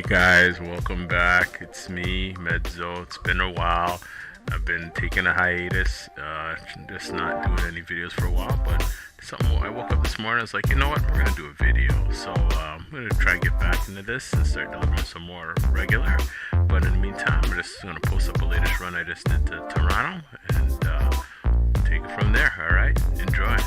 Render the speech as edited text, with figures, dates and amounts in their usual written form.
Hey guys, welcome back. It's me, Medzo. It's been a while. I've been taking a hiatus, just not doing any videos for a while. But I woke up this morning. I was like, you know what? We're gonna do a video. So I'm gonna try and get back into this and start delivering some more regular. But in the meantime, I'm just gonna post up the latest run I just did to Toronto and take it from there. All right, enjoy.